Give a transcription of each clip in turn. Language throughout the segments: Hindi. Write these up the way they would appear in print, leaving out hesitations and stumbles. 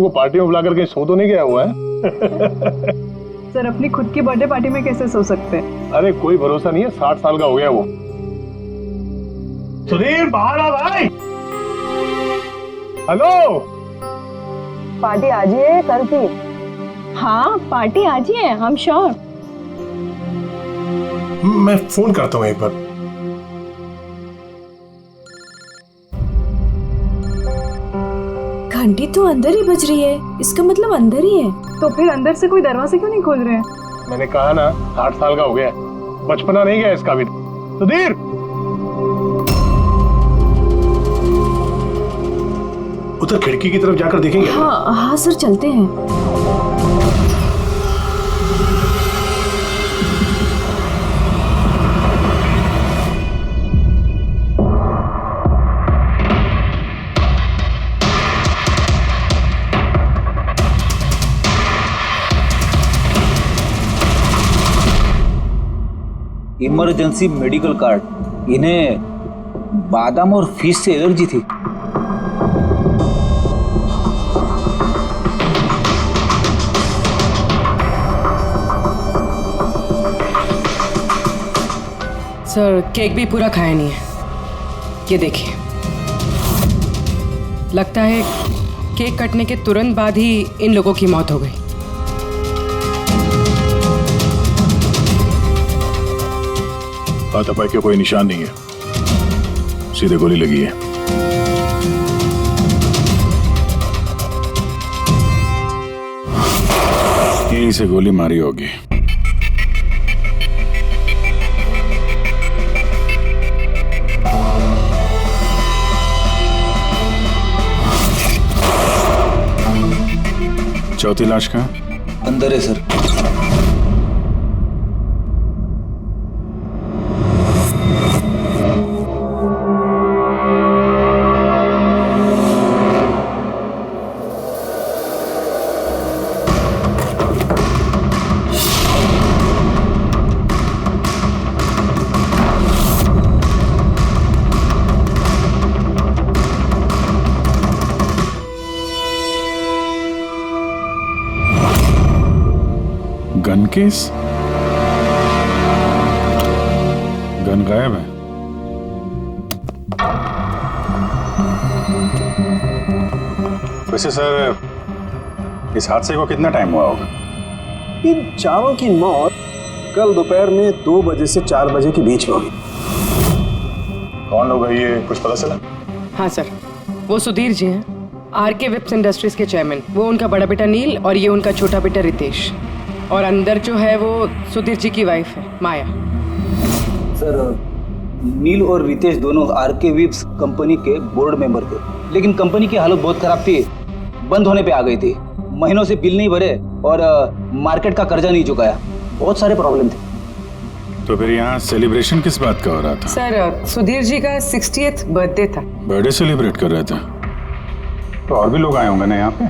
को पार्टी में बुलाकर कहीं सो तो नहीं गया हुआ है? सर अपनी खुद की बर्थडे पार्टी में कैसे सो सकते हैं? अरे कोई भरोसा नहीं है, 60 साल का हो गया वो। सुधीर बाहर आ भाई। हेलो, पार्टी आज ही है कल की? हाँ पार्टी आज ही है, हम श्योर। मैं फोन करता हूँ एक बार। घंटी तो अंदर ही बज रही है, इसका मतलब अंदर ही है। तो फिर अंदर से कोई दरवाजे क्यों नहीं खोल रहे हैं? मैंने कहा ना 60 साल का हो गया, बचपना नहीं गया इसका भी। सुधीर, उधर खिड़की की तरफ जाकर देखेंगे। हाँ हाँ सर, चलते हैं। Emergency medical card. इन्हें बादाम और फिश से एलर्जी थी। सर केक भी पूरा खाया नहीं है, ये देखिए। लगता है केक कटने के तुरंत बाद ही इन लोगों की मौत हो गई। हाथापाई के कोई निशान नहीं है, सीधे गोली लगी है। यहीं से गोली मारी होगी। चौथी लाश कहाँ? अंदर है सर। Gun case? गन गायब है। वैसे सर, इस हादसे को कितना टाइम हुआ होगा? इन चारों की मौत कल दोपहर में 2 बजे से 4 बजे के बीच में हुई। कौन लोग है ये, कुछ पता चला? हाँ सर, वो सुधीर जी हैं, आरके विप्स इंडस्ट्रीज के चेयरमैन। वो उनका बड़ा बेटा नील और ये उनका छोटा बेटा रितेश। और अंदर जो है वो सुधीर जी की वाइफ है माया। सर नील और रितेश दोनों आरके विप्स कंपनी के बोर्ड मेंबर थे, लेकिन कंपनी की हालत बहुत खराब थी, बंद होने पे आ गई थी। महीनों से बिल नहीं भरे और मार्केट का कर्जा नहीं चुकाया, बहुत सारे प्रॉब्लम थे। तो फिर यहाँ सेलिब्रेशन किस बात का हो रहा था? सर सुधीर जी का 60th बर्थडे था। बर्थडे सेलिब्रेट कर रहे थे? तो और भी लोग आए होंगे ना यहाँ पे?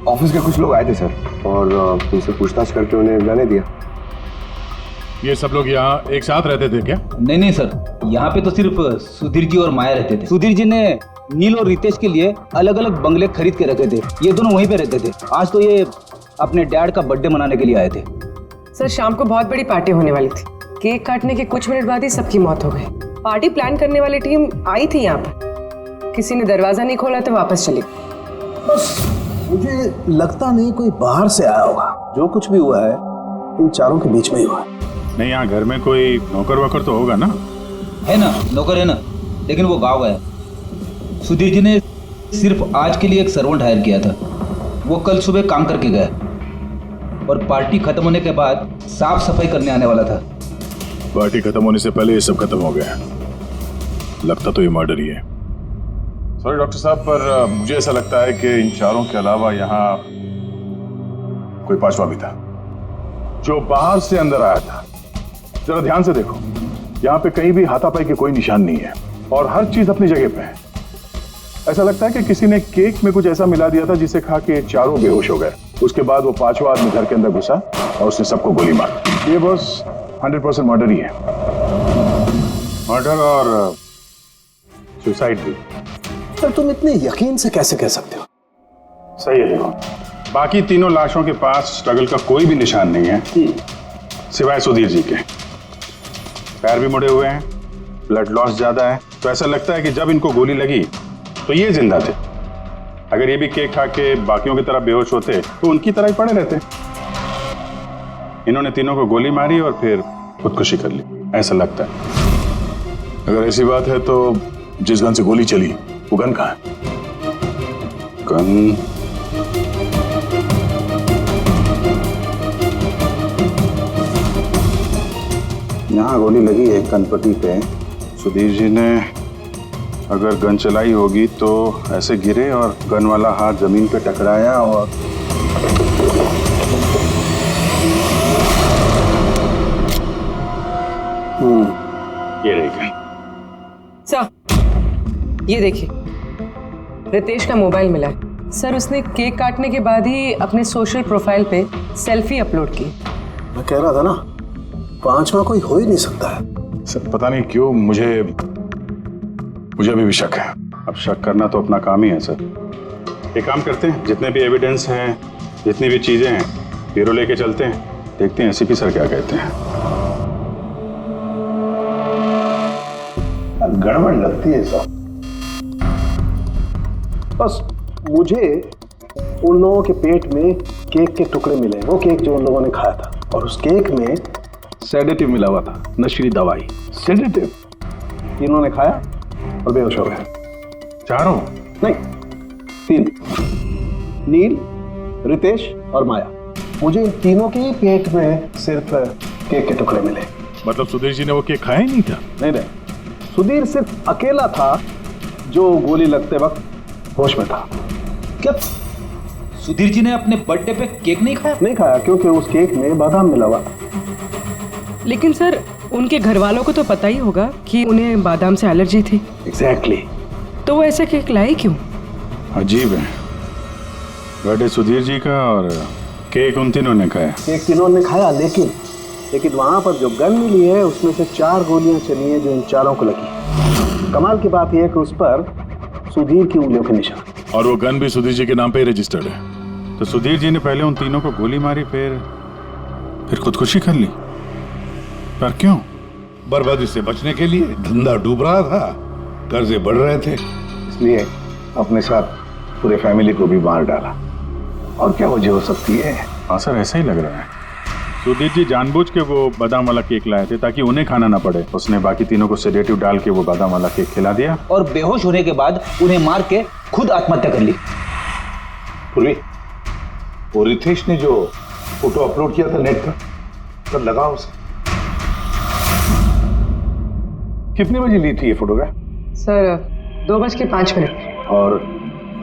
ऑफिस के कुछ लोग आए थे सर, और उनसे पूछताछ करके उन्हें जाने दिया। ये सब लोग यहाँ एक साथ रहते थे क्या? नहीं सर, यहाँ पे तो सिर्फ सुधीर जी और माया रहते थे। सुधीर जी ने नील और रितेश के लिए अलग अलग बंगले खरीद के रखे थे, ये दोनों वहीं पे रहते थे। आज तो ये अपने डैड का बर्थडे मनाने के लिए आए थे। सर शाम को बहुत बड़ी पार्टी होने वाली थी, केक काटने के कुछ मिनट बाद ही सबकी मौत हो गई। पार्टी प्लान करने वाली टीम आई थी यहाँ पर, किसी ने दरवाजा नहीं खोला तो वापस चली। मुझे लगता नहीं कोई बाहर से आया होगा। जो कुछ भी हुआ है इन चारों के बीच में ही हुआ है। नहीं, यहाँ घर में कोई नौकर वोकर तो होगा ना? है ना, नौकर है ना, लेकिन वो गाँव गया। सुधीर जी ने सिर्फ आज के लिए एक सर्वेंट हायर किया था, वो कल सुबह काम करके गया और पार्टी खत्म होने के बाद साफ सफाई करने आने वाला था। पार्टी खत्म होने से पहले ये सब खत्म हो गया। लगता तो ये मर्डर ही है। सॉरी डॉक्टर साहब, पर मुझे ऐसा लगता है कि इन चारों के अलावा यहाँ कोई पांचवा भी था जो बाहर से अंदर आया था। जरा ध्यान से देखो, यहाँ पे कहीं भी हाथापाई के कोई निशान नहीं है और हर चीज अपनी जगह पे है। ऐसा लगता है कि किसी ने केक में कुछ ऐसा मिला दिया था जिसे खा के चारों बेहोश हो गए। उसके बाद वो पांचवा आदमी घर के अंदर घुसा और उसने सबको गोली मारी। ये बस 100% मर्डर ही है। मर्डर और सुसाइड भी। सर तुम इतने यकीन से कैसे कह सकते हो? सही है। देखो, बाकी तीनों लाशों के पास स्ट्रगल का कोई भी निशान नहीं है सिवाय सुधीर जी के। पैर भी मुड़े हुए हैं, ब्लड लॉस ज्यादा है, तो ऐसा लगता है कि जब इनको गोली लगी तो ये जिंदा थे। अगर ये भी केक खा के बाकियों की तरह बेहोश होते तो उनकी तरह ही पड़े रहते। इन्होंने तीनों को गोली मारी और फिर खुदकुशी कर ली, ऐसा लगता है। अगर ऐसी बात है तो जिस गन से गोली चली वो गन कहाँ है? गन यहाँ गोली लगी है कनपट्टी पे। सुधीर जी ने अगर गन चलाई होगी तो ऐसे गिरे और गन वाला हाथ जमीन पे टकराया और ये रही गन। सर ये देखिए, रितेश का मोबाइल मिला है। सर उसने केक काटने के बाद ही अपने सोशल प्रोफाइल पे सेल्फी अपलोड की। मैं कह रहा था ना, पांचवा कोई हो ही नहीं सकता है। सर पता नहीं क्यों मुझे अभी भी शक है। अब शक करना तो अपना काम ही है सर। एक काम करते हैं, जितने भी एविडेंस हैं, जितनी भी चीजें हैं, ब्यूरो लेके चलते हैं, देखते हैं एसीपी सर क्या कहते हैं। गड़बड़ लगती है सब। बस मुझे उन लोगों के पेट में केक के टुकड़े मिले, वो केक जो उन लोगों ने खाया था, और उस केक में सेडेटिव मिला हुआ था, नशीली दवाई सेडेटिव। इन्होंने खाया और बेहोश हो गए। चारों? नहीं, 3, नील, रितेश और माया। मुझे इन तीनों के ही पेट में सिर्फ केक के टुकड़े मिले। मतलब सुधीर जी ने वो केक खाया ही नहीं था? नहीं, सुधीर सिर्फ अकेला था जो गोली लगते वक्त होश में था। क्या सुधीर जी ने अपने बर्थडे पे केक नहीं खाया? नहीं खाया, क्योंकि उस केक में बादाम मिला हुआ था। लेकिन सर उनके घर वालों को तो पता ही होगा कि उन्हें बादाम से एलर्जी थी। एग्जैक्टली। तो वो ऐसा केक लाए क्यों? अजीब है, बर्थडे सुधीर जी का और केक उन तीनों ने खाया। केक तीनों ने खाया, लेकिन वहां पर जो गन मिली है उसमें से 4 गोलियां चली हैं जो इन चारों को लगी। कमाल की बात यह है कि उस पर सुधीर की उंगलियों के निशान, और वो गन भी सुधीर जी के नाम पे ही रजिस्टर्ड है। तो सुधीर जी ने पहले उन तीनों को गोली मारी, फिर खुदकुशी कर ली। पर क्यों? बर्बादी से बचने के लिए। धंधा डूब रहा था, कर्जे बढ़ रहे थे, इसलिए अपने साथ पूरे फैमिली को भी मार डाला। और क्या वजह हो सकती है? हाँ सर, ऐसा ही लग रहा है। सुधीर जी जानबूझ के वो बादाम वाला केक लाए थे ताकि उन्हें खाना ना पड़े। उसने बाकी तीनों को सेडेटिव डाल के वो बादाम वाला केक खिला दिया और बेहोश होने के बाद उन्हें मार के खुद आत्महत्या कर ली। पूर्वी, वो रितेश ने जो फोटो अपलोड किया था नेट पर, तब लगा उसे। कितने बजे ली थी ये फोटोग्राफ? सर 2:05। और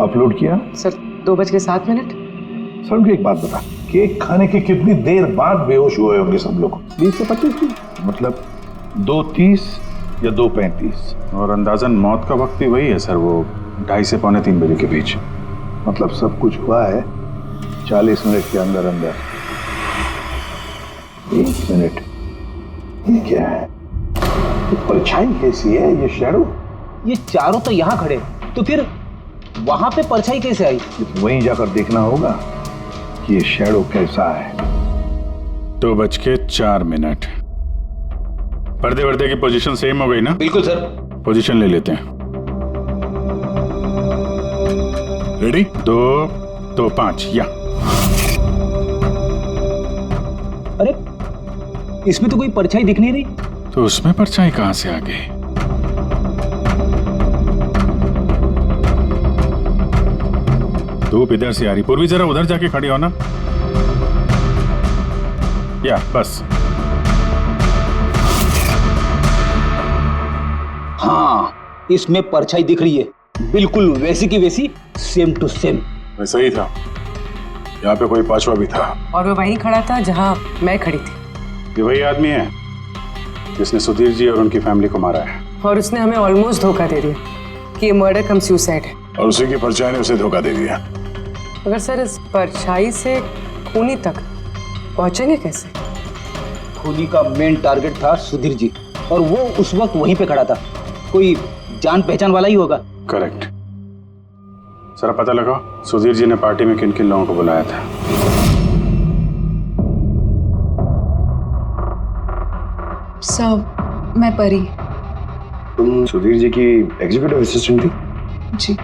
अपलोड किया? सर 2:07। सर मुझे एक बात बता, केक खाने के कितनी देर बाद बेहोश हुए होंगे सब लोग? 20 से 25 मिनट, मतलब 2:30 या 2:35। और अंदाजन मौत का वक्त भी वही है सर, वो 2:30 से 2:45 बजे के बीच। मतलब सब कुछ हुआ है 40 मिनट के अंदर अंदर। 1 मिनट, ये क्या है? ये परछाई कैसी है? ये शैडो? ये चारों तो यहाँ खड़े, तो फिर वहां पे परछाई कैसे आई? वहीं जाकर देखना होगा कि ये शैडो कैसा है। 2:04। पर्दे वर्दे की पोजीशन सेम हो गई ना? बिल्कुल सर। पोजीशन ले लेते हैं। रेडी? 2, 2, 5 या। अरे इसमें तो कोई परछाई दिख नहीं रही। तो उसमें परछाई कहां से आ गई? धूप इधर से आ रही। पूर्वी जरा उधर जाके खड़ी हो ना। या बस। हाँ, इसमें परछाई दिख रही है, बिल्कुल वैसी की वैसी, सेम टू सेम। वैसा ही था, यहाँ पे कोई पांचवा भी था। और वो वहीं खड़ा था जहां मैं खड़ी थी। ये वही आदमी है जिसने सुधीर जी और उनकी फैमिली को मारा है। और उसने हमें ऑलमोस्ट धोखा दे दिया कि ये मर्डर कम सुसाइड है। और उसी की परछाई ने उसे धोखा दे दिया। अगर सर इस परछाई से खूनी तक पहुंचेंगे कैसे? खूनी का मेन टारगेट था सुधीर जी, और वो उस वक्त वहीं पे खड़ा था। कोई जान पहचान वाला ही होगा। करेक्ट। जरा पता लगाओ सुधीर जी ने पार्टी में किन किन लोगों को बुलाया था। सर मैं परी। तुम सुधीर जी की एग्जीक्यूटिव असिस्टेंट थी? जी।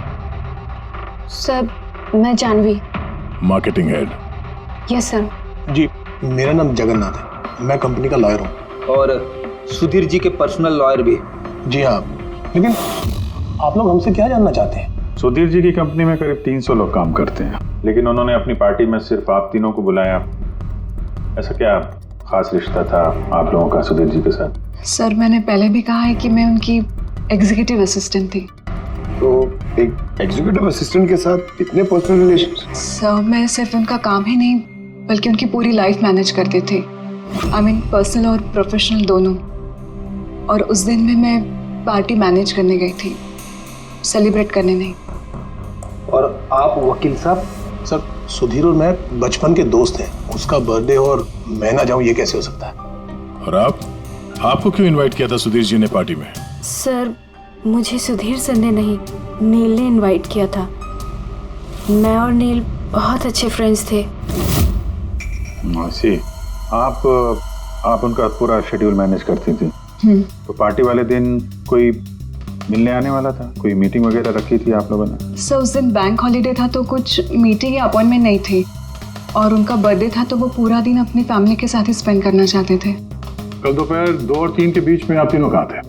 सर मैं Janhvi. Marketing head. Yes sir. जी, मेरा नाम जगन्नाथ है, मैं कंपनी का लॉयर हूँ। और सुधीर जी के पर्सनल लॉयर भी। जी हाँ, लेकिन आप लोग हमसे क्या जानना चाहते हैं? सुधीर जी की कंपनी में करीब 300 लोग काम करते हैं, लेकिन उन्होंने अपनी पार्टी में सिर्फ आप तीनों को बुलाया। ऐसा क्या खास रिश्ता था आप लोगों का सुधीर जी के साथ? सर मैंने पहले भी कहा है कि मैं उनकी एग्जीक्यूटिव असिस्टेंट थी। तो एक एग्जीक्यूटिव असिस्टेंट के साथ इतने पर्सनल रिलेशन? सर मैं सिर्फ उनका काम ही नहीं बल्कि उनकी पूरी लाइफ मैनेज करते थे। आई मीन पर्सनल और प्रोफेशनल दोनों। और उस दिन में मैं पार्टी मैनेज करने गई थी, सेलिब्रेट करने नहीं। और आप वकील साहब? सर सुधीर और मैं बचपन के दोस्त हैं, उसका बर्थडे और मैं ना जाऊं ये कैसे हो सकता है? और आपको क्यों इनवाइट किया था सुधीर जी ने पार्टी में? सर मुझे सुधीर सर ने नहीं, नील ने इनवाइट किया था। मैं और नील बहुत अच्छे फ्रेंड्स थे। सी, आप उनका पूरा शेड्यूल मैनेज करती थी। तो पार्टी वाले दिन कोई मिलने आने वाला था? कोई मीटिंग वगैरह रखी थी आप लोगों ने? सर उस दिन बैंक हॉलीडे था तो कुछ मीटिंग या अपॉइंटमेंट नहीं थी, और उनका बर्थडे था तो वो पूरा दिन अपनी फैमिली के साथ ही स्पेंड करना चाहते थे। कल दोपहर 2 और 3 के बीच में आप तीनों कहाँ थे?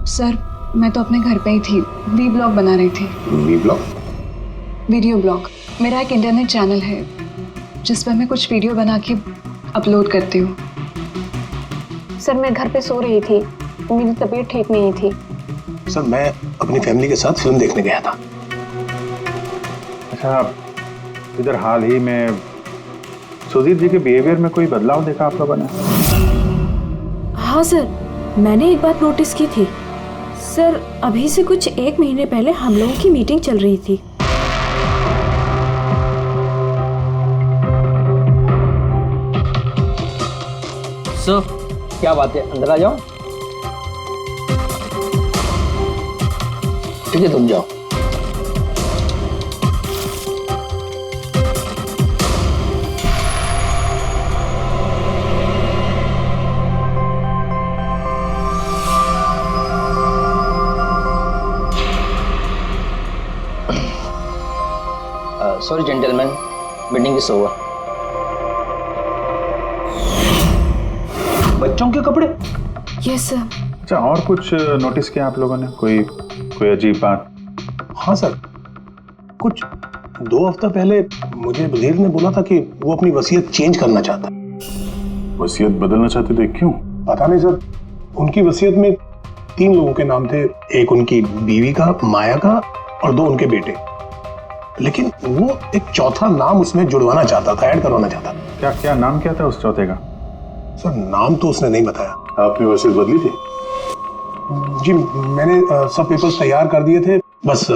सर मैं तो अपने घर पे ही थी, वी ब्लॉग बना रही थी। V blog? Video blog. मेरा एक इंटरनेट चैनल है जिस पर मैं कुछ वीडियो बना के अपलोड करती हूँ। सर मैं घर पे सो रही थी, मेरी तबीयत ठीक नहीं थी। सर मैं अपनी फैमिली के साथ फिल्म देखने गया था। अच्छा, इधर हाल ही में सुधीर जी के बिहेवियर में कोई बदलाव देखा आप लोगों ने? हाँ सर, मैंने एक बात नोटिस की थी। सर अभी से कुछ 1 महीने पहले हम लोगों की मीटिंग चल रही थी। सर क्या बात है, अंदर आ जाओ। ठीक है तुम जाओ। Sorry gentleman, meeting is over. बच्चों के कपड़े? Yes sir. अच्छा, और कुछ नोटिस किया आप लोगों ने? कोई अजीब बात? हाँ सर, कुछ 2 हफ्ता पहले मुझे वजीर ने बोला था कि वो अपनी वसीयत चेंज करना चाहता। वसीयत बदलना चाहते थे, क्यों? पता नहीं सर, उनकी वसीयत में 3 लोगों के नाम थे, एक उनकी बीवी का, माया का, और 2 उनके बेटे। लेकिन वो एक चौथा नाम उसमें जुड़वाना चाहता था, ऐड करवाना चाहता था। क्या नाम क्या था उस चौथे का? सर नाम तो उसने नहीं बताया। आपने वसीयत बदली थी? जी मैंने सब पेपर्स तैयार कर दिए थे, बस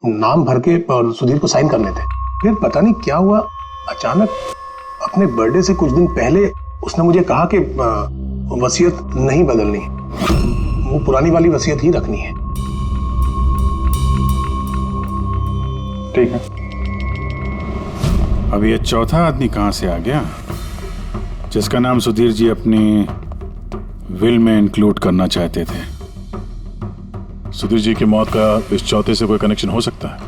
नाम भर के और सुधीर को साइन करने थे। फिर पता नहीं क्या हुआ, अचानक अपने बर्थडे से कुछ दिन पहले उसने मुझे कहा कि वसीयत नहीं बदलनी, वो पुरानी वाली वसीयत ही रखनी है। ठीक है। अब ये चौथा आदमी कहां से आ गया जिसका नाम सुधीर जी अपनी विल में इंक्लूड करना चाहते थे? सुधीर जी की मौत का इस चौथे से कोई कनेक्शन हो सकता है?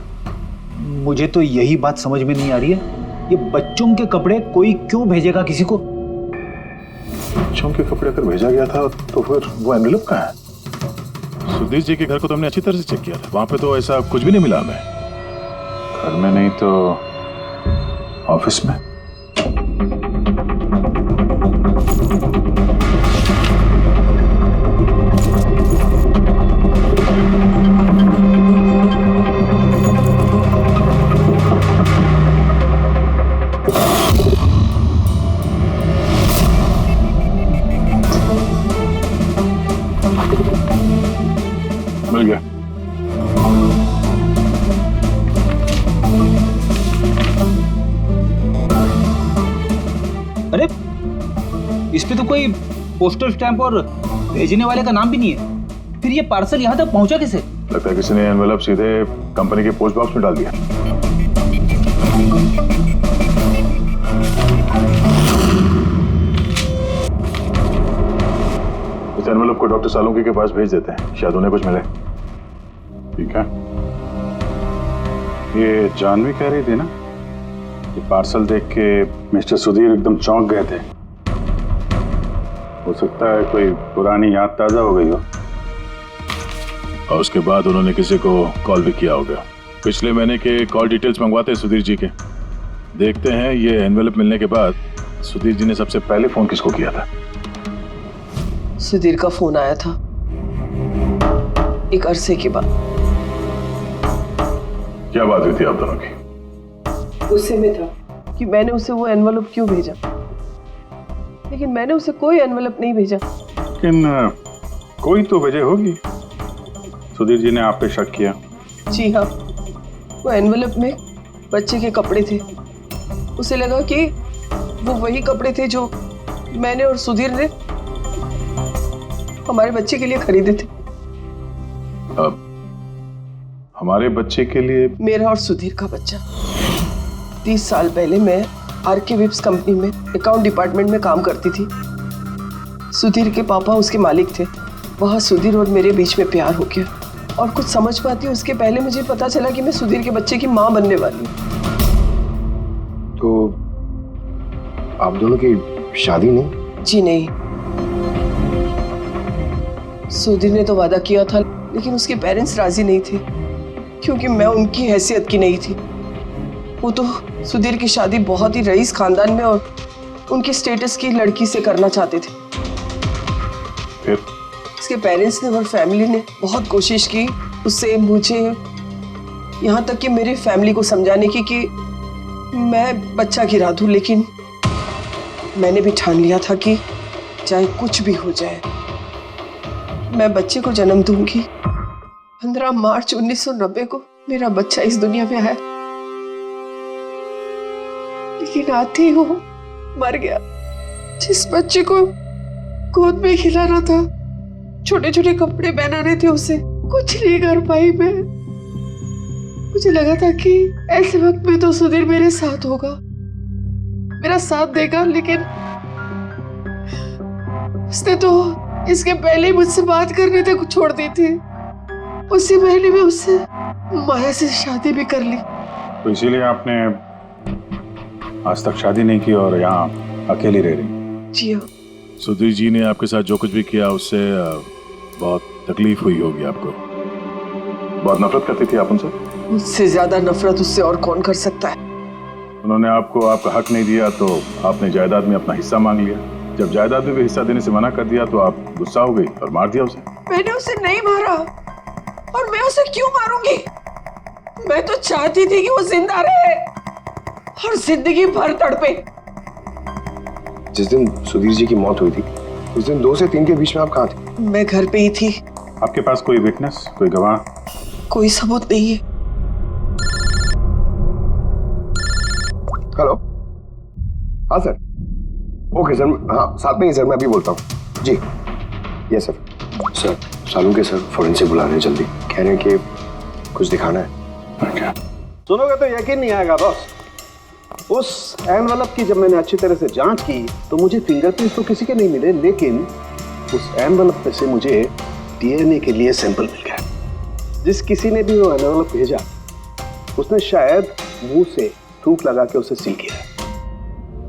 मुझे तो यही बात समझ में नहीं आ रही है, ये बच्चों के कपड़े कोई क्यों भेजेगा किसी को? बच्चों के कपड़े अगर भेजा गया था तो फिर वो एनवेलप कहाँ है? सुधीर जी के घर को तो हमने अच्छी तरह से चेक किया था, वहां पे तो ऐसा कुछ भी नहीं मिला हमें। घर में नहीं तो ऑफिस में? मिल गया। अरे इस पे तो कोई पोस्टल स्टैंप और भेजने वाले का नाम भी नहीं है। फिर ये पार्सल यहाँ तक पहुंचा कैसे? लगता है किसी ने एनवेलप सीधे कंपनी के पोस्ट बॉक्स में डाल दिया। इस एनवेलप को डॉक्टर सालुंकी के पास भेज देते हैं, शायद उन्हें कुछ मिले। ठीक है। ये जानवी कह रही थी ना कि पार्सल देख के मिस्टर सुधीर एकदम चौंक गए थे। हो सकता है कोई पुरानी याद ताजा हो गई हो। और उसके बाद उन्होंने किसी को कॉल भी किया होगा। पिछले महीने के कॉल डिटेल्स मंगवाते हैं सुधीर जी के। देखते हैं ये एनवेलप मिलने के बाद सुधीर जी ने सबसे पहले फोन किसको किया था। सुधीर का फोन आया था एक अरसे के बाद। क्या बात हुई थी आप दोनों की? गुस्से में था कि मैंने उसे वो एनवेलप क्यों भेजा, लेकिन मैंने उसे कोई एनवेलप नहीं भेजा। लेकिन कोई तो वजह होगी। सुधीर जी ने आप पे शक किया। जी हाँ, वो एनवेलप में बच्चे के कपड़े थे। उसे लगा कि वो वही कपड़े थे जो मैंने और सुधीर ने हमारे बच्चे के लिए खरीदे थे। अब हमारे बच्चे के लिए? मेरा और सुधीर का बच्चा। 30 साल पहले मैं आरके विप्स कंपनी में अकाउंट डिपार्टमेंट में काम करती थी। सुधीर के पापा उसके मालिक थे। वहाँ सुधीर और मेरे बीच में प्यार हो गया और कुछ समझ पाती उसके पहले मुझे पता चला कि मैं सुधीर के बच्चे की माँ बनने वाली हूँ। तो आप दोनों की शादी नहीं? जी नहीं। सुधीर ने तो वादा किया था, लेकिन उसके पेरेंट्स राजी नहीं थे क्योंकि मैं उनकी हैसियत की नहीं थी। वो तो सुधीर की शादी बहुत ही रईस खानदान में और उनके स्टेटस की लड़की से करना चाहते थे। फिर उसके पेरेंट्स ने और फैमिली ने बहुत कोशिश की उससे, मुझे, यहाँ तक कि मेरी फैमिली को समझाने की कि मैं बच्चा गिरा दूं, लेकिन मैंने भी ठान लिया था कि चाहे कुछ भी हो जाए मैं बच्चे को जन्म दूंगी। 15 मार्च 1990 को मेरा बच्चा इस दुनिया में आया, लेकिन आते ही वो मर गया। जिस बच्चे को गोद में खिलाना था, छोटे छोटे कपड़े पहनाने थे, उसे कुछ नहीं कर पाई मैं। मुझे लगा था कि ऐसे वक्त में तो सुधीर मेरे साथ होगा, मेरा साथ देगा, लेकिन उसने तो इसके पहले ही मुझसे बात करने तक छोड़ दी थी। उसी महीने में उससे माया से शादी भी कर ली। तो इसीलिए आपने आज तक शादी नहीं की और यहाँ अकेली रह रही? जी हाँ। सुधीर जी ने आपके साथ जो कुछ भी किया उससे बहुत तकलीफ हुई होगी आपको। बहुत नफरत करती थी आप उनसे? मुझसे ज्यादा नफरत उससे और कौन कर सकता है। उन्होंने आपको आपका हक नहीं दिया तो आपने जायदाद में अपना हिस्सा मांग लिया। जब जायदाद में भी हिस्सा देने से मना कर दिया तो आप गुस्सा हो गई और मार दिया उसे। मैंने उसे नहीं मारा, और मैं उसे क्यों मारूंगी? मैं तो चाहती थी कि वो जिंदा रहे और जिंदगी भर तड़पे। जिस दिन सुधीर जी की मौत हुई थी उस दिन 2 से 3 के बीच में आप कहाँ थे? मैं घर पे ही थी। आपके पास कोई विटनेस, कोई गवाह? कोई सबूत नहीं है। हेलो, हाँ सर। ओके सर, हाँ साथ में ही सर, मैं अभी बोलता हूँ जी। Yes sir. Sir Salunke sir forensic बुला रहे हैं, जल्दी कह रहे हैं कि कुछ दिखाना है। सुनोगे तो यकीन नहीं आएगा बॉस। उस एनवेलप की जब मैंने अच्छी तरह से जांच की तो मुझे फिंगरप्रिंट्स तो किसी के नहीं मिले, लेकिन उस एनवेलप में से मुझे डीएनए के लिए सैंपल मिल गया। जिस किसी ने भी वो एनवेलप भेजा उसने शायद मुंह से थूक लगा के उसे सील किया है,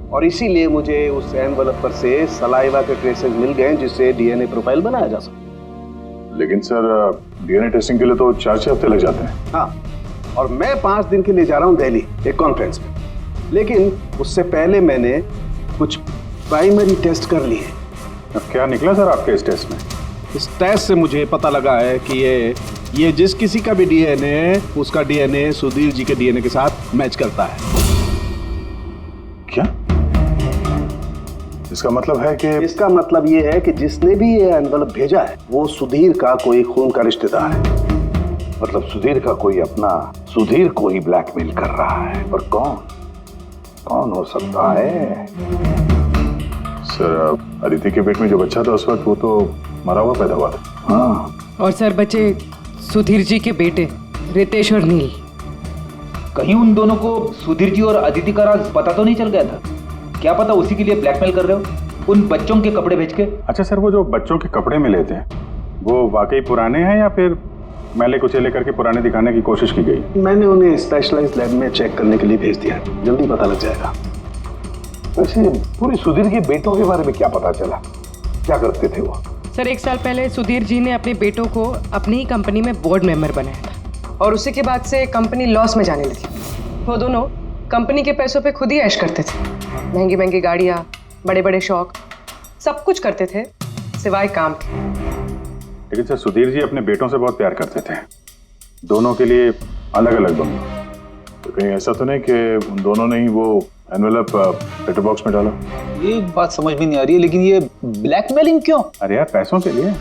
और इसीलिए मुझे उस एनवेलप पर से सलाइवा के ट्रेसेस मिल गए जिससे डीएनए प्रोफाइल बनाया जा सकता। लेकिन सर डीएनए टेस्टिंग के लिए तो 4-6 हफ्ते लग जाते हैं। हाँ, और मैं 5 दिन के लिए जा रहा हूँ दिल्ली एक कॉन्फ्रेंस में, लेकिन उससे पहले मैंने कुछ प्राइमरी टेस्ट कर लिए। अब क्या निकला सर आपके इस टेस्ट में? इस टेस्ट से मुझे पता लगा है कि ये जिस किसी का भी डीएनए, उसका डीएनए सुधीर जी के डीएनए के साथ मैच करता है। क्या? इसका मतलब है कि? इसका मतलब ये है कि जिसने भी ये एनवेलप भेजा है वो सुधीर का कोई खून का रिश्तेदार है। मतलब सुधीर का कोई अपना सुधीर को ही ब्लैकमेल कर रहा है। पर कौन हो सकता है? सर अदिति के पेट में जो बच्चा था उस वक्त वो तो मरा हुआ पैदा हुआ था। हाँ। और सर बच्चे सुधीर जी के बेटे रितेश और नील। कहीं उन दोनों को सुधीर जी और अदिति का राज पता तो नहीं चल गया था? क्या पता उसी के लिए ब्लैकमेल कर रहे हो उन बच्चों के कपड़े बेच के। अच्छा सर, वो जो बच्चों के कपड़े मिले थे वो वाकई पुराने हैं या फिर मैले कुचेले करके पुराने दिखाने की कोशिश की गई? मैंने उन्हें स्पेशलाइज्ड लैब में चेक करने के लिए भेज दिया, जल्दी पता लग जाएगा। वैसे पूरी सुधीर के बेटों के बारे में क्या पता चला? क्या करते थे वो? सर 1 साल पहले सुधीर जी ने अपने बेटों को अपनी ही कंपनी में बोर्ड मेंबर बनाया था और उसी के बाद से कंपनी लॉस में जाने लगी। वो दोनों कंपनी के पैसों पे खुद ही ऐश करते थे, महंगी महंगी गाड़ियाँ, बड़े बड़े शौक, सब कुछ करते थे सिवाय काम के। लेकिन सर सुधीर जी अपने बेटों से बहुत प्यार करते थे, दोनों के लिए अलग अलग बंगले। तो कहीं ऐसा तो नहीं कि उन दोनों ने ही वो एनवेलप लेटर बॉक्स में डाला? ये बात समझ में नहीं आ रही है, लेकिन ये ब्लैकमेलिंग क्यों? अरे यार पैसों के लिए,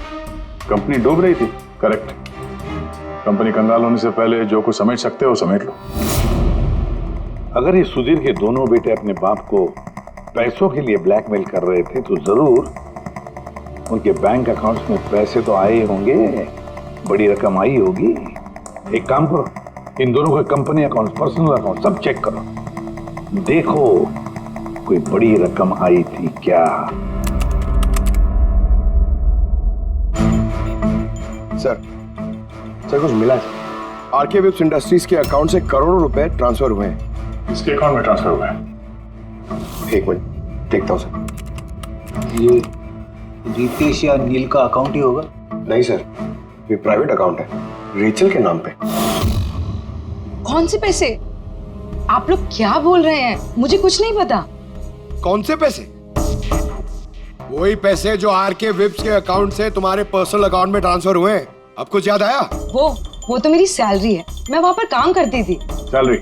कंपनी डूब रही थी। करेक्ट। कंपनी कंगाल होने से पहले जो कुछ समेट सकते हो समेट लो। अगर ये सुधीर के दोनों बेटे अपने बाप को पैसों के लिए ब्लैकमेल कर रहे थे तो जरूर उनके बैंक अकाउंट्स में पैसे तो आए होंगे, बड़ी रकम आई होगी। एक काम करो, इन दोनों के कंपनी अकाउंट, पर्सनल अकाउंट सब चेक करो, देखो कोई बड़ी रकम आई थी क्या। सर कुछ मिला है? आरके वेब्स इंडस्ट्रीज के अकाउंट से करोड़ों रुपए ट्रांसफर हुए हैं। इसके अकाउंट में ट्रांसफर हुआ है? एक मिनट देखता हूँ सर। ये रितेश या नील का अकाउंट ही होगा? नहीं सर, ये प्राइवेट अकाउंट है, रेचल के नाम पे। कौन से पैसे? आप लोग क्या बोल रहे हैं? मुझे कुछ नहीं पता। कौन से पैसे? वही पैसे जो आरके वेब्स के अकाउंट से तुम्हारे पर्सनल अकाउंट में ट्रांसफर हुए हैं। अब कुछ याद आया? वो तो मेरी सैलरी है, मैं वहां पर काम करती थी। Salary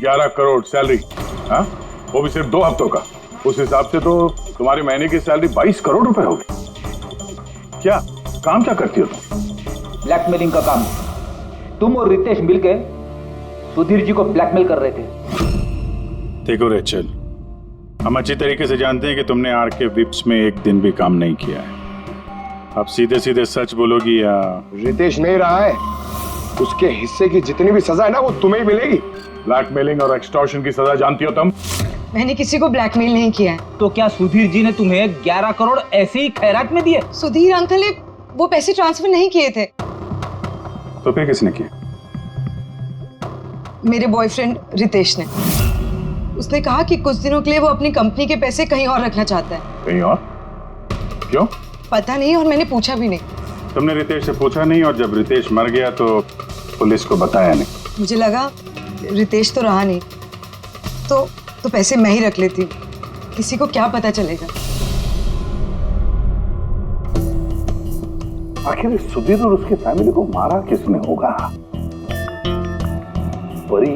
11 crore salary? हाँ, वो भी सिर्फ 2 हफ्तों का। उस हिसाब से तो तुम्हारी महीने की सैलरी 22 करोड़ रुपए होगी। क्या काम क्या करती हो तुम? ब्लैकमेलिंग का काम। तुम और रितेश मिलकर सुधीर जी को ब्लैकमेल कर रहे थे। देखो रेचल, हम अच्छी तरीके से जानते हैं कि तुमने आरके विप्स में एक दिन भी काम नहीं किया है। अब सीधे सीधे सच बोलोगी या? रितेश नहीं रहा है, उसके हिस्से की जितनी भी सजा है ना वो तुम्हें ही मिलेगी। ब्लैकमेलिंग और एक्सटॉर्शन की सजा जानती हो तुम? मैंने किसी को ब्लैकमेल नहीं किया है। तो क्या सुधीर जी ने तुम्हें 11 करोड़ ऐसे ही खैरात में दिए? सुधीर अंकल ने वो पैसे ट्रांसफर नहीं किए थे। तो फिर किसने किया? मेरे बॉयफ्रेंड रितेश ने। उसने कहा कि कुछ दिनों के लिए वो अपनी कंपनी के पैसे कहीं और रखना चाहता है। कहीं और? क्यों? पता नहीं, और मैंने पूछा भी नहीं। तुमने रितेश से पूछा नहीं, और जब रितेश मर गया तो पुलिस को बताया नहीं? मुझे लगा रितेश तो रहा नहीं, तो पैसे मैं ही रख लेती हूँ, किसी को क्या पता चलेगा। आखिर सुधीर और उसके फैमिली को मारा किसने होगा? परी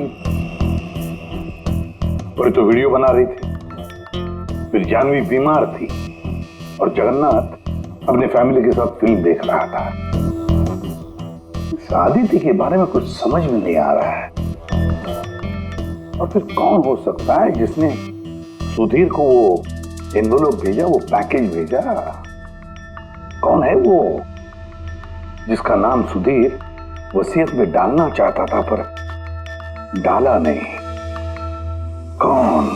तो वीडियो बना रही थी, फिर जानवी बीमार थी और जगन्नाथ अपने फैमिली के साथ फिल्म देख रहा था। आदित्य के बारे में कुछ समझ में नहीं आ रहा है। और फिर कौन हो सकता है जिसने सुधीर को वो एनवेलप भेजा, वो पैकेज भेजा? कौन है वो जिसका नाम सुधीर वसीयत में डालना चाहता था पर डाला नहीं? कौन?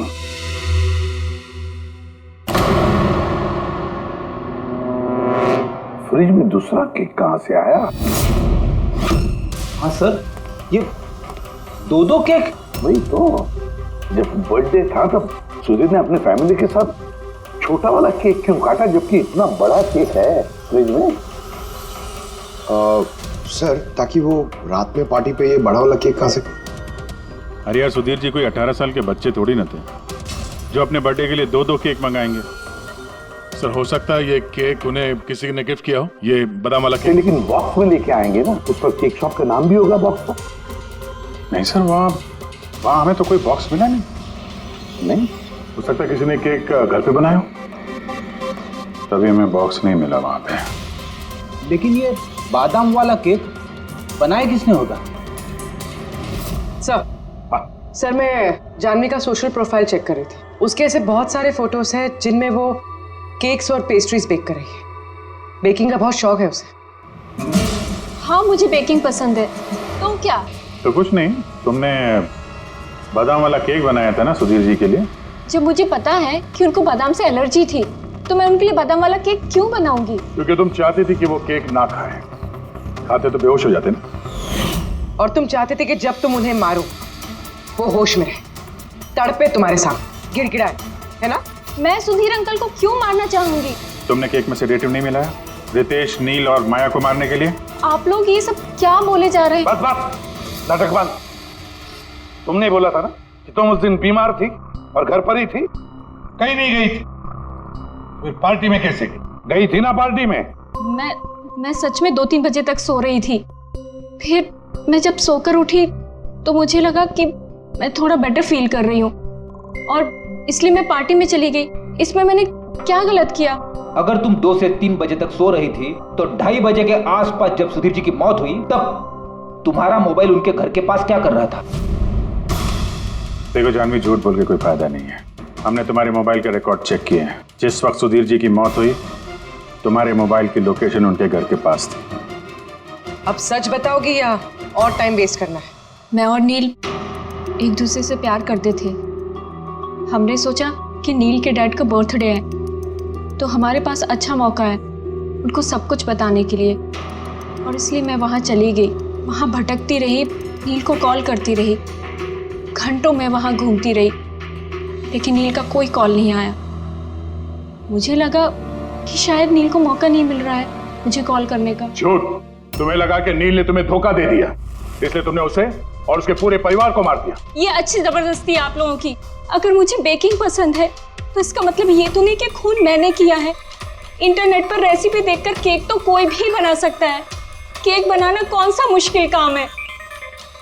फ्रिज में दूसरा केक कहां से आया? हाँ सर, ये 2 केक। वही तो, जब बर्थडे था तब सुधीर ने अपने फैमिली के साथ छोटा वाला केक क्यों काटा, जबकि इतना बड़ा केक है फ्रिज में? सर, ताकि वो रात में पार्टी पे ये बड़ा वाला केक खा सके। अरे यार, सुधीर जी कोई 18 साल के बच्चे थोड़ी ना थे जो अपने बर्थडे के लिए 2 केक मंगाएंगे। सर, हो सकता है ये केक उन्हें किसी ने गिफ्ट किया हो, ये बादाम वाला केक। लेकिन बॉक्स में लेके आएंगे ना, उस पर केक शॉप का नाम भी होगा बॉक्स पर। नहीं सर, वहाँ हमें तो कोई बॉक्स मिला नहीं। नहीं हो सकता है किसी ने केक घर पे बनाया हो, तभी हमें बॉक्स नहीं मिला वहाँ पे। लेकिन ये बादाम वाला केक बनाया किसने होगा? सर मैं जानवी का सोशल प्रोफाइल चेक कर रही थी। उसके ऐसे बहुत सारे फोटोज हैं जिनमें वो केक्स और पेस्ट्रीज बेक कर रही है। बेकिंग का बहुत शौक है उसे। हाँ मुझे बेकिंग पसंद है। तो क्या? तो कुछ नहीं, तुमने बादाम वाला केक बनाया था ना सुधीर जी के लिए। जब मुझे पता है कि उनको बादाम से एलर्जी थी तो मैं उनके लिए बादाम वाला केक क्यों बनाऊंगी? क्योंकि तुम चाहती थी कि वो केक ना खाए, खाते तो बेहोश हो जाते ना। और तुम चाहते थे कि जब तुम उन्हें मारो वो होश में रहे, तड़पे तुम्हारे सामने, गिड़गिड़ाए, है ना? मैं सुधीर अंकल को क्यों मारना चाहूंगी? तुमने केक में सेडेटिव नहीं मिलाया रितेश, नील और माया को मारने के लिए? आप लोग ये सब क्या बोले जा रहे हैं? बस बस, नाटक बंद। तुमने बोला था ना कि तुम उस दिन बीमार थी और घर पर ही थी, कहीं नहीं गई थी। फिर पार्टी में कैसे गई थी ना पार्टी में? मैं सच में 2-3 बजे तक सो रही थी। फिर मैं जब सोकर उठी तो मुझे लगा कि मैं थोड़ा बेटर फील कर रही हूँ और इसलिए मैं पार्टी में चली गई। इसमें मैंने क्या गलत किया? अगर तुम 2 से 3 बजे तक सो रही थी तो 2:30 बजे के आसपास जब सुधीर जी की मौत हुई तब तुम्हारा मोबाइल उनके घर के पास क्या कर रहा था? देखो जानवी, झूठ बोल के कोई फायदा नहीं है। हमने तुम्हारे मोबाइल के रिकॉर्ड चेक किए हैं। जिस वक्त सुधीर जी की मौत हुई तुम्हारे मोबाइल की लोकेशन उनके घर के पास थी। अब सच बताओगी या और टाइम वेस्ट करना है? मैं और नील एक दूसरे से प्यार करते थे। हमने सोचा कि नील के डैड का बर्थडे है तो हमारे पास अच्छा मौका है उनको सब कुछ बताने के लिए, और इसलिए मैं वहाँ चली गई। वहाँ भटकती रही, नील को कॉल करती रही, घंटों में वहाँ घूमती रही, लेकिन नील का कोई कॉल नहीं आया। मुझे लगा कि शायद नील को मौका नहीं मिल रहा है मुझे कॉल करने का। झूठ! तुम्हें लगा कि नील ने तुम्हें धोखा दे दिया, इसलिए तुमने उसे और उसके पूरे परिवार को मार दिया। ये अच्छी जबरदस्ती है आप लोगों की। अगर मुझे बेकिंग पसंद है तो इसका मतलब ये तो नहीं कि खून मैंने किया है। इंटरनेट पर रेसिपी देखकर केक तो कोई भी बना सकता है। केक बनाना कौन सा मुश्किल काम है?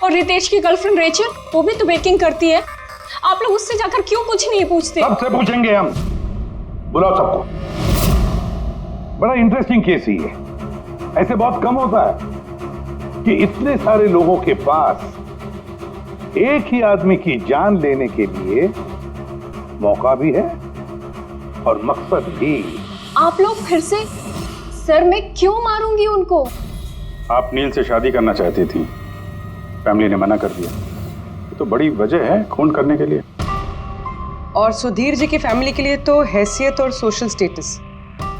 और रितेश की गर्लफ्रेंड रेचल, वो भी तो बेकिंग करती है। आप लोग उससे जाकर क्यों कुछ नहीं पूछते? सबसे पूछेंगे हम, बुलाओ सबको। बड़ा इंटरेस्टिंग केस ही है। ऐसे बहुत कम होता है कि इतने सारे लोगों के पास एक ही आदमी की जान लेने के लिए मौका भी है और मकसद भी। आप लोग फिर से? सर मैं क्यों मारूंगी उनको? आप नील से शादी करना चाहती थी, फैमिली ने मना कर दिया। ये तो बड़ी वजह है खून करने के लिए। और सुधीर जी की फैमिली के लिए तो हैसियत और सोशल स्टेटस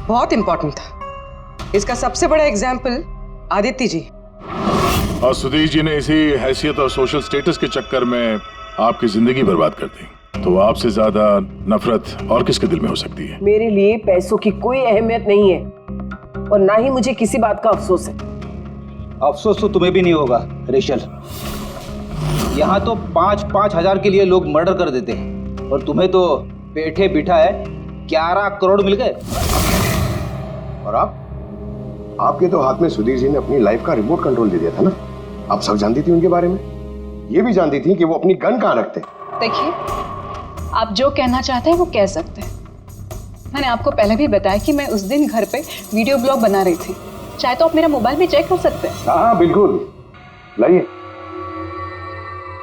बहुत इंपॉर्टेंट था। इसका सबसे बड़ा एग्जाम्पल आदित्य जी। और सुधीर जी ने इसी हैसियत और सोशल स्टेटस के चक्कर में आपकी जिंदगी बर्बाद कर दी। तो आपसे ज्यादा नफरत और किसके दिल में हो सकती है? मेरे लिए पैसों की कोई अहमियत नहीं है और ना ही मुझे किसी बात का अफसोस है। अफसोस तो तुम्हें भी नहीं होगा रेशल। यहाँ तो 5-5 हजार के लिए लोग मर्डर कर देते हैं और तुम्हें तो बैठे बिठाए 11 करोड़ मिल गए। और आपके तो हाथ में सुधीर जी ने अपनी लाइफ का रिमोट कंट्रोल दे दिया था ना। आप सब जानती थी उनके बारे में, ये भी जानती थी कि वो अपनी गन कहाँ रखते हैं। देखिए, आप जो कहना चाहते हैं वो कह सकते हैं। मैंने आपको पहले भी बताया कि मैं उस दिन घर पे वीडियो ब्लॉग बना रही थी। चाहे तो आप मेरा मोबाइल भी चेक कर सकते हैं। हाँ बिल्कुल, लाइए,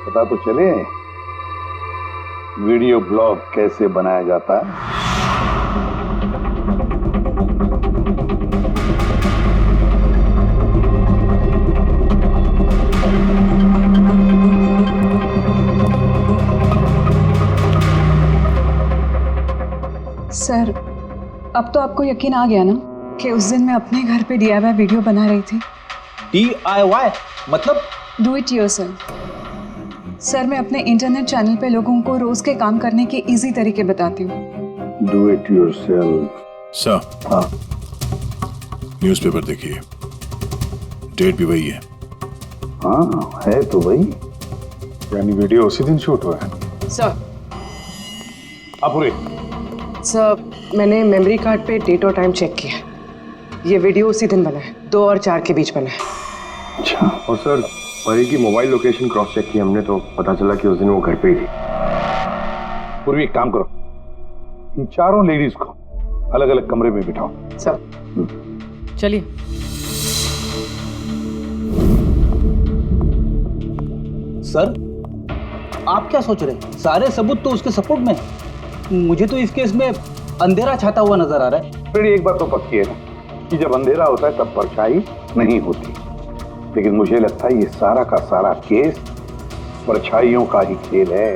पता तो चले वीडियो ब्लॉग कैसे बनाया जाता है। सर, अब तो आपको यकीन आ गया ना कि उस दिन मैं अपने घर पे DIY वीडियो बना रही थी। DIY मतलब? Do it yourself. सर, मैं अपने इंटरनेट चैनल पे लोगों को रोज के काम करने के इजी तरीके बताती हूँ। Do it yourself. सर, हाँ, न्यूज़पेपर देखिए, डेट भी वही है। हाँ है तो वही, यानी वीडियो उसी दिन शूट हुआ है। सर, अपुरे, सर मैंने मेमोरी कार्ड पे डेट और टाइम चेक किया। ये वीडियो उसी दिन बना है, 2 और 4 के बीच बना है। अच्छा। और सर, परी की मोबाइल लोकेशन क्रॉस चेक की हमने तो पता चला कि उस दिन वो घर पे ही थी। पूर्वी एक काम करो, इन चारों लेडीज को अलग अलग कमरे में बिठाओ। सर चलिए। सर आप क्या सोच रहे हैं? सारे सबूत तो उसके सपोर्ट में है। मुझे तो इस केस में अंधेरा छाता हुआ नजर आ रहा है। फिर एक बात तो पक्की है ना कि जब अंधेरा होता है तब परछाई नहीं होती। लेकिन मुझे लगता है ये सारा का सारा केस परछाइयों का ही खेल है।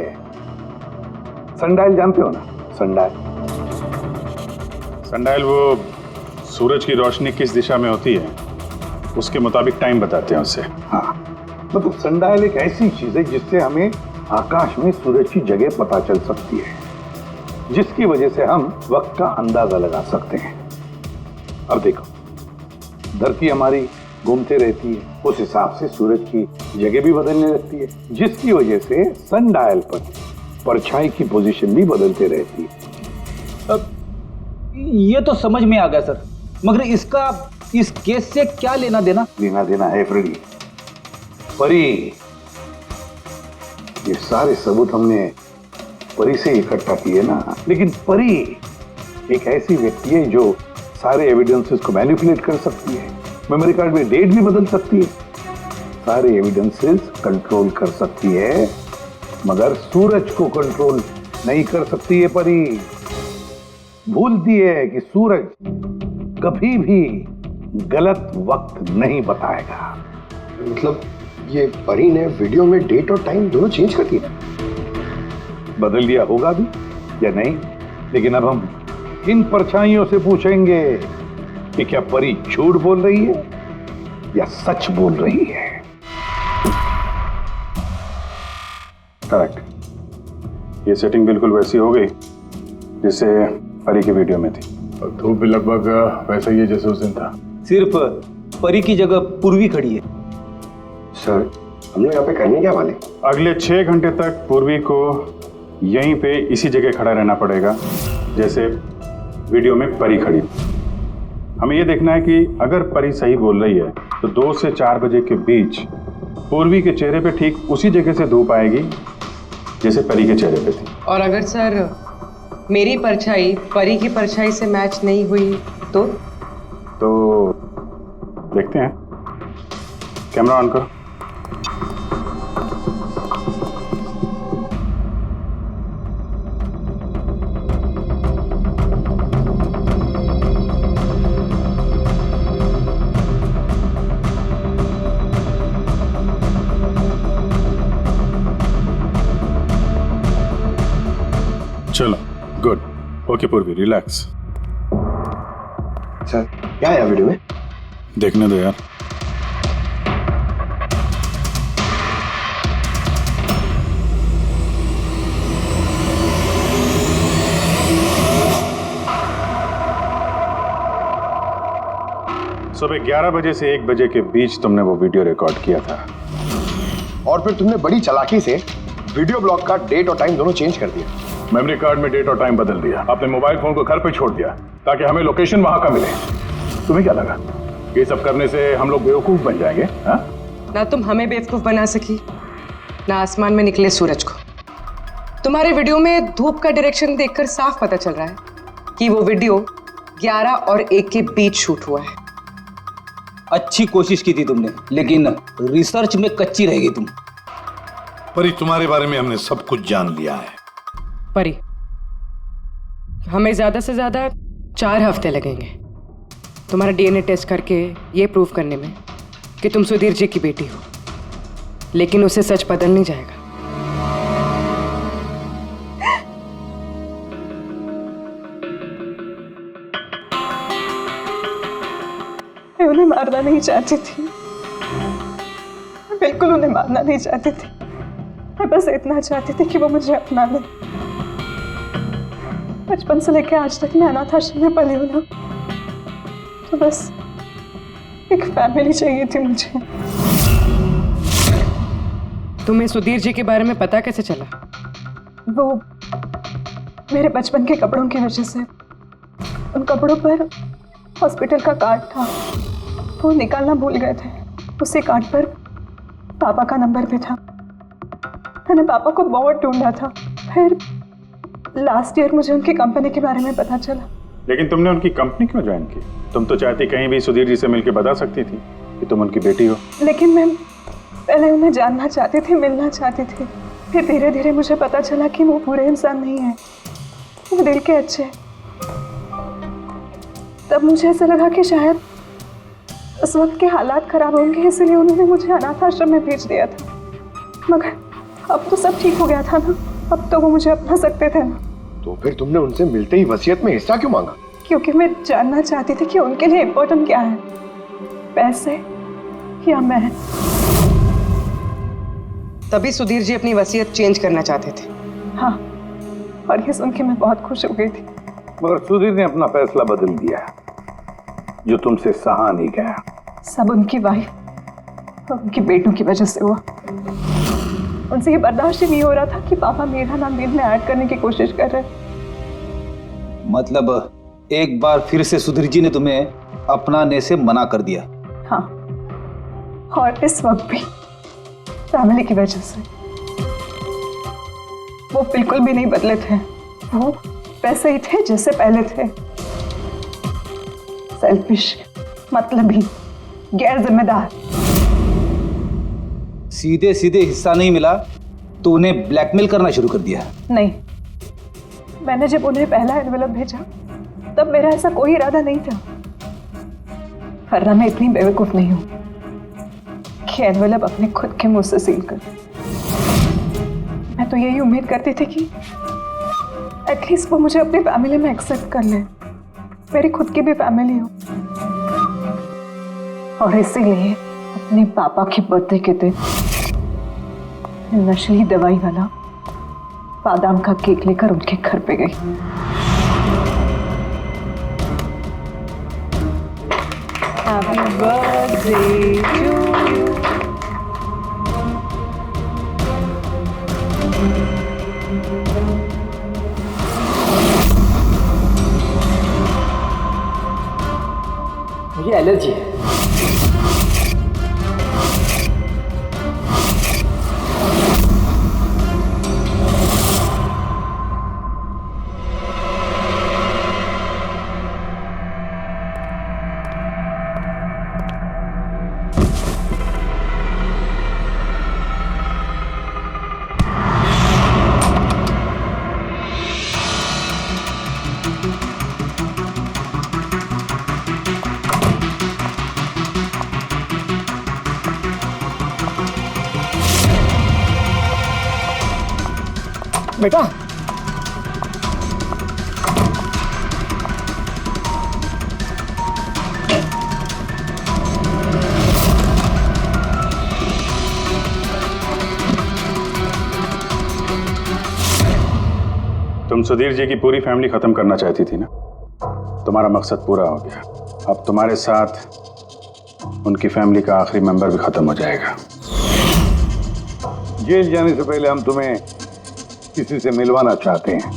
सनडायल जानते हो ना? सनडायल सनडायल वो सूरज की रोशनी किस दिशा में होती है उसके मुताबिक टाइम बताते हैं उससे। हाँ, मतलब सनडायल एक ऐसी चीज है जिससे हमें आकाश में सूरज की जगह पता चल सकती है, जिसकी वजह से हम वक्त का अंदाजा लगा सकते हैं। अब देखो, धरती हमारी घूमते रहती है, उस हिसाब से सूरज की जगह भी बदलने लगती है, जिसकी वजह से सनडायल पर परछाई की पोजीशन भी बदलते रहती है। अब ये तो समझ में आ गया सर, मगर इसका इस केस से क्या लेना देना? लेना देना है फ्रेडी। परी, ये सारे सबूत हमने परी से इकट्ठा किए ना, लेकिन परी एक ऐसी व्यक्ति है जो सारे एविडेंसेस को मैनिपुलेट कर सकती है, मेमोरी कार्ड में डेट भी बदल सकती है, सारे एविडेंसेस कंट्रोल कर सकती है, मगर सूरज को कंट्रोल नहीं कर सकती है परी। भूलती है कि सूरज कभी भी गलत वक्त नहीं बताएगा। मतलब ये परी ने वीडियो में डेट और टाइम दोनों चेंज कर दिया? बदल दिया होगा भी या नहीं, लेकिन अब हम इन परछाइयों से पूछेंगे कि क्या परी झूठ बोल रही है या सच बोल रही है। करेक्ट, ये सेटिंग बिल्कुल वैसी हो गई जैसे परी की वीडियो में थी, और धूप भी लगभग वैसा ही है जैसे उस दिन था। सिर्फ परी की जगह पूर्वी खड़ी है। सर, हम लोग यहाँ पे करने क्या वाले? अगले 6 घंटे तक पूर्वी को यहीं पे इसी जगह खड़ा रहना पड़ेगा जैसे वीडियो में परी खड़ी। हमें ये देखना है कि अगर परी सही बोल रही है तो 2 से 4 बजे के बीच पूर्वी के चेहरे पे ठीक उसी जगह से धूप आएगी जैसे परी के चेहरे पे थी। और अगर सर मेरी परछाई परी की परछाई से मैच नहीं हुई तो देखते हैं। कैमरा ऑन करो। चलो, गुड। ओके पूर्वी, रिलैक्स। सर, क्या है वीडियो में? देखने दो यार। सुबह 11 बजे से 1 बजे के बीच तुमने वो वीडियो रिकॉर्ड किया था, और फिर तुमने बड़ी चालाकी से वीडियो ब्लॉग का डेट और टाइम दोनों चेंज कर दिया। मेमोरी कार्ड में डेट और टाइम बदल दिया, अपने मोबाइल फोन को घर पे छोड़ दिया ताकि हमें लोकेशन वहां का मिले। तुम्हें क्या लगा ये सब करने से हम लोग बेवकूफ बन जाएंगे? हा? ना तुम हमें बेवकूफ बना सकी, ना आसमान में निकले सूरज को। तुम्हारे वीडियो में धूप का डायरेक्शन देखकर साफ पता चल रहा है कि वो वीडियो 11 और 1 के बीच शूट हुआ है। अच्छी कोशिश की थी तुमने, लेकिन रिसर्च में कच्ची रह गई तुम। परी, तुम्हारे बारे में हमने सब कुछ जान लिया है। परी, हमें ज्यादा से ज्यादा 4 हफ्ते लगेंगे तुम्हारा डीएनए टेस्ट करके ये प्रूव करने में कि तुम सुधीर जी की बेटी हो, लेकिन उसे सच बदल नहीं जाएगा। मैं उन्हें मारना नहीं चाहती थी, मैं बिल्कुल उन्हें मारना नहीं चाहती थी। मैं बस इतना चाहती थी कि वो मुझे अपना ले। बचपन से लेकर आज तक मैं अनाथ आश्रम में पली हूँ ना, तो बस एक फैमिली चाहिए थी मुझे। तुम्हें सुधीर जी के बारे में पता कैसे चला? वो मेरे बचपन के कपड़ों की वजह से, उन कपड़ों पर हॉस्पिटल का कार्ड था, वो निकालना भूल गए थे। उसी कार्ड पर पापा का नंबर भी था। मैंने पापा को बहुत ढूंढा था, फिर लास्ट ईयर मुझे उनकी कंपनी के बारे में पता चला। लेकिन तुमने उनकी कंपनी क्यों ज्वाइन की? तुम तो चाहती कहीं भी सुधीर जी से मिलकर बता सकती थी कि तुम उनकी बेटी हो। लेकिन मैं पहले उन्हें जानना चाहती थी, मिलना चाहती थी। फिर धीरे धीरे मुझे पता चला कि वो बुरे इंसान नहीं है, वो दिल के अच्छे। तब मुझे ऐसा लगा कि शायद उस वक्त के हालात खराब होंगे इसलिए उन्होंने मुझे अनाथ आश्रम में भेज दिया था। मगर अब तो सब ठीक हो गया था ना, अब तो वो मुझे अपना सकते थे ना। तो फिर तुमने उनसे मिलते ही वसीयत में हिस्सा क्यों मांगा? क्योंकि मैं जानना चाहती थी कि उनके लिए इम्पोर्टेंट क्या है, पैसे या मैं। तभी सुधीर जी अपनी वसीयत चेंज करना चाहते थे। हाँ, और ये सुन के मैं बहुत खुश हो गई थी। मगर सुधीर ने अपना फैसला बदल दिया, जो तुमसे सहा नहीं गया। सब उनकी वाइफ और उनके बेटों की वजह से हुआ। उनसे ये बर्दाश्त ही नहीं हो रहा था कि पापा मेरा नाम नील में ऐड करने की कोशिश कर रहे। मतलब एक बार फिर से सुधीर जी ने तुम्हें अपनाने से मना कर दिया? हाँ, और इस वक्त भी फैमिली की वजह से। वो बिल्कुल भी नहीं बदले थे, वो वैसे ही थे जैसे पहले थे। सेल्फिश, मतलबी, गैर जिम्मेदार। सीधे सीधे हिस्सा नहीं मिला तो उन्हें ब्लैकमेल करना शुरू कर दिया? नहीं, मैंने जब उन्हें पहला एनवेलप भेजा तब मेरा ऐसा कोई इरादा नहीं था। वरना मैं इतनी बेवकूफ नहीं हूं कि एनवेलप अपने खुद के मुंह से सील कर। मैं तो यही उम्मीद करती थी कि एटलीस्ट वो मुझे अपनी फैमिली में एक्सेप्ट कर ले, मेरी खुद की भी फैमिली हो। और इसीलिए अपने पापा के बर्थडे के दिन नशीली दवाई वाला बादाम का केक लेकर उनके घर पे गई। Happy birthday to you. मुझे एलर्जी है। बेटा, तुम सुधीर जी की पूरी फैमिली खत्म करना चाहती थी ना, तुम्हारा मकसद पूरा हो गया। अब तुम्हारे साथ उनकी फैमिली का आखिरी मेंबर भी खत्म हो जाएगा। जेल जाने से पहले हम तुम्हें किसी से मिलवाना चाहते हैं।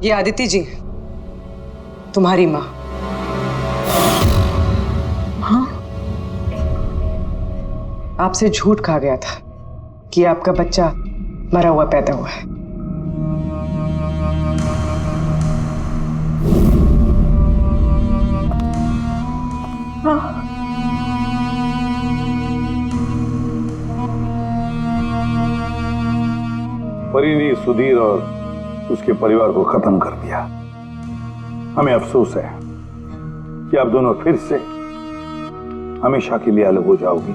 ये आदिति जी, तुम्हारी माँ। हाँ, आपसे झूठ कहा गया था कि आपका बच्चा मरा हुआ पैदा हुआ है। हाँ, परी ने सुधीर और उसके परिवार को खत्म कर दिया। हमें अफसोस है कि आप दोनों फिर से हमेशा के लिए अलग हो जाओगी।